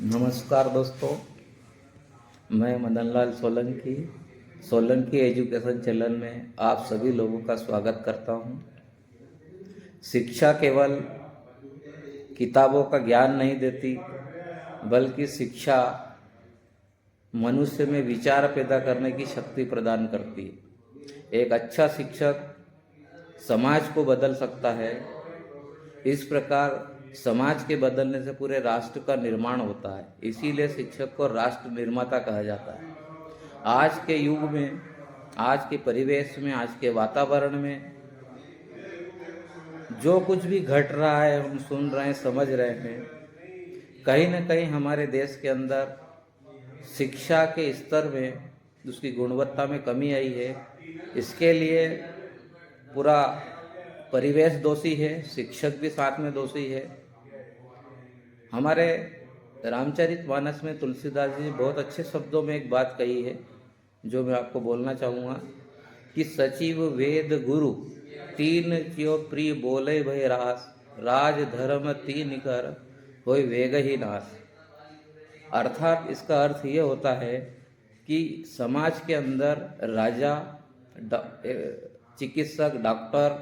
नमस्कार दोस्तों, मैं मदन लाल सोलंकी एजुकेशन चैनल में आप सभी लोगों का स्वागत करता हूं। शिक्षा केवल किताबों का ज्ञान नहीं देती, बल्कि शिक्षा मनुष्य में विचार पैदा करने की शक्ति प्रदान करती है। एक अच्छा शिक्षक समाज को बदल सकता है। इस प्रकार समाज के बदलने से पूरे राष्ट्र का निर्माण होता है। इसीलिए शिक्षक को राष्ट्र निर्माता कहा जाता है। आज के युग में, आज के परिवेश में, आज के वातावरण में जो कुछ भी घट रहा है, हम सुन रहे हैं, समझ रहे हैं, कहीं ना कहीं हमारे देश के अंदर शिक्षा के स्तर में, उसकी गुणवत्ता में कमी आई है। इसके लिए पूरा परिवेश दोषी है, शिक्षक भी साथ में दोषी है। हमारे रामचरितमानस में तुलसीदास जी बहुत अच्छे शब्दों में एक बात कही है, जो मैं आपको बोलना चाहूँगा कि सचिव वेद गुरु तीन क्यों प्रिय बोले भय रास, राज धर्म तीन कर होय वेग ही नाश। अर्थात इसका अर्थ ये होता है कि समाज के अंदर राजा, चिकित्सक, डॉक्टर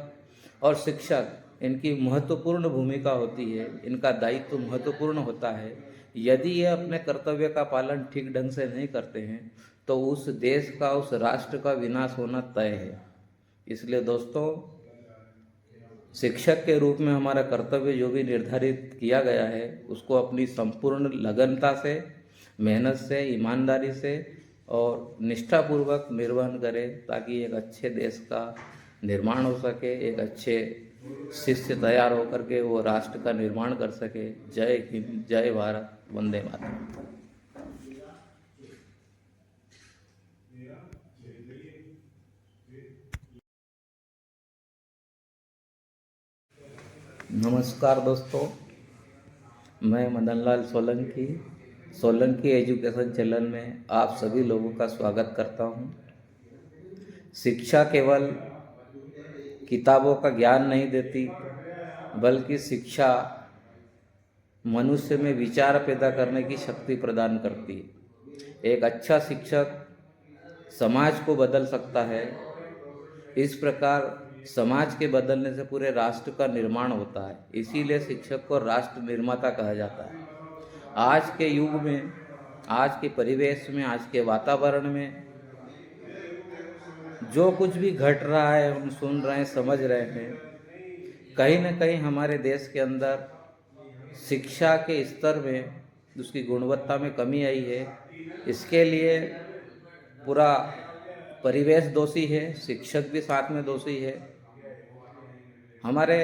और शिक्षक, इनकी महत्वपूर्ण भूमिका होती है। इनका दायित्व महत्वपूर्ण होता है। यदि ये अपने कर्तव्य का पालन ठीक ढंग से नहीं करते हैं तो उस देश का, उस राष्ट्र का विनाश होना तय है। इसलिए दोस्तों, शिक्षक के रूप में हमारा कर्तव्य जो भी निर्धारित किया गया है, उसको अपनी संपूर्ण लगनता से, मेहनत से, ईमानदारी से और निष्ठापूर्वक निर्वहन करें, ताकि एक अच्छे देश का निर्माण हो सके, एक अच्छे शिष्य तैयार होकर के वो राष्ट्र का निर्माण कर सके। जय हिंद, जय भारत, वंदे मातरम। नमस्कार दोस्तों, मैं मदन लाल सोलंकी एजुकेशन चैनल में आप सभी लोगों का स्वागत करता हूं। शिक्षा केवल किताबों का ज्ञान नहीं देती, बल्कि शिक्षा मनुष्य में विचार पैदा करने की शक्ति प्रदान करती है। एक अच्छा शिक्षक समाज को बदल सकता है। इस प्रकार समाज के बदलने से पूरे राष्ट्र का निर्माण होता है। इसीलिए शिक्षक को राष्ट्र निर्माता कहा जाता है। आज के युग में, आज के परिवेश में, आज के वातावरण में जो कुछ भी घट रहा है, हम सुन रहे हैं, समझ रहे हैं, कहीं ना कहीं हमारे देश के अंदर शिक्षा के स्तर में, उसकी गुणवत्ता में कमी आई है। इसके लिए पूरा परिवेश दोषी है, शिक्षक भी साथ में दोषी है। हमारे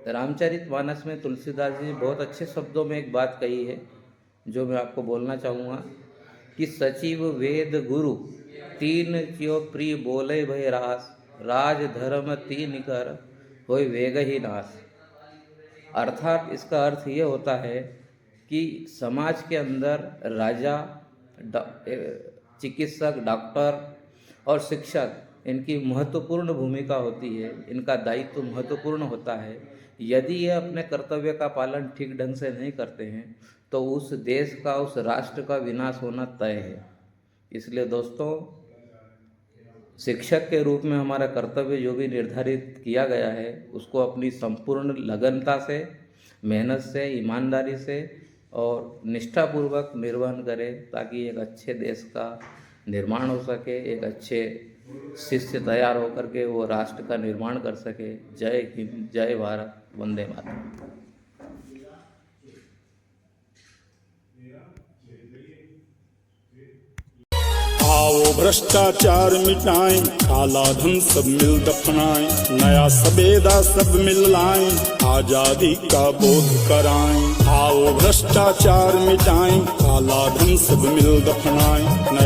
रामचरितमानस में तुलसीदास जी बहुत अच्छे शब्दों में एक बात कही है, जो मैं आपको बोलना चाहूँगा कि सचिव वेद गुरु तीन क्यों प्रिय बोले भय रास, राज धर्म तीन कर होय वेग ही नाश। अर्थात इसका अर्थ ये होता है कि समाज के अंदर राजा, चिकित्सक, डॉक्टर और शिक्षक, इनकी महत्वपूर्ण भूमिका होती है। इनका दायित्व महत्वपूर्ण होता है। यदि ये अपने कर्तव्य का पालन ठीक ढंग से नहीं करते हैं तो उस देश का, उस राष्ट्र का विनाश होना तय है। इसलिए दोस्तों, शिक्षक के रूप में हमारा कर्तव्य जो भी निर्धारित किया गया है, उसको अपनी संपूर्ण लगनता से, मेहनत से, ईमानदारी से और निष्ठापूर्वक निर्वहन करें, ताकि एक अच्छे देश का निर्माण हो सके, एक अच्छे शिष्य तैयार होकर के वो राष्ट्र का निर्माण कर सके। जय हिंद, जय भारत, वंदे मातरम। आओ भ्रष्टाचार मिटाएं, काला धन सब मिल दफनाएं, नया सवेदा सब मिल लाएं, आजादी का बोध कराएं। आओ भ्रष्टाचार मिटाएं, काला धन सब मिल दफनाएं।